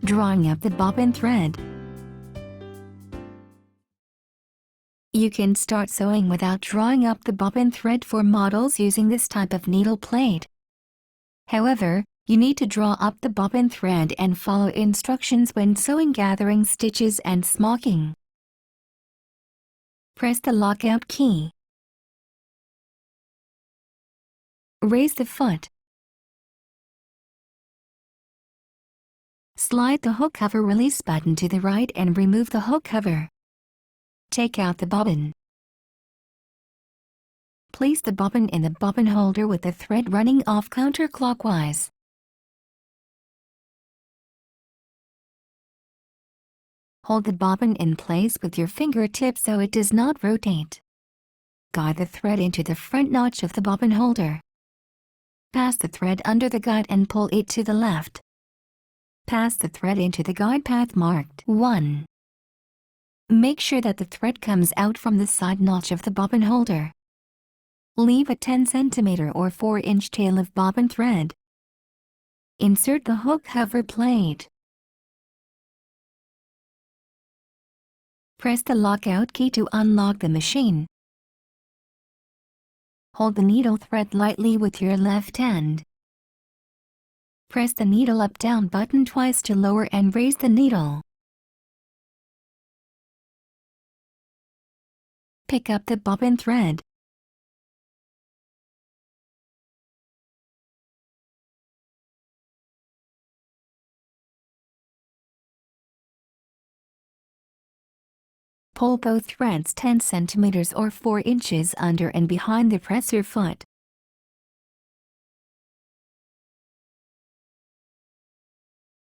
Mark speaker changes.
Speaker 1: Drawing up the bobbin thread. You can start sewing without drawing up the bobbin thread for models using this type of needle plate. However, you need to draw up the bobbin thread and follow instructions when sewing gathering stitches and smocking. Press the lockout key. Raise the foot. Slide the hook cover release button to the right and remove the hook cover. Take out the bobbin. Place the bobbin in the bobbin holder with the thread running off counterclockwise. Hold the bobbin in place with your fingertips so it does not rotate. Guide the thread into the front notch of the bobbin holder. Pass the thread under the guide and pull it to the left. Pass the thread into the guide path marked 1. Make sure that the thread comes out from the side notch of the bobbin holder. Leave a 10 cm or 4-inch tail of bobbin thread. Insert the hook cover plate. Press the lockout key to unlock the machine. Hold the needle thread lightly with your left hand. Press the needle up-down button twice to lower and raise the needle. Pick up the bobbin thread. Pull both threads 10 cm or 4 inches under and behind the presser foot.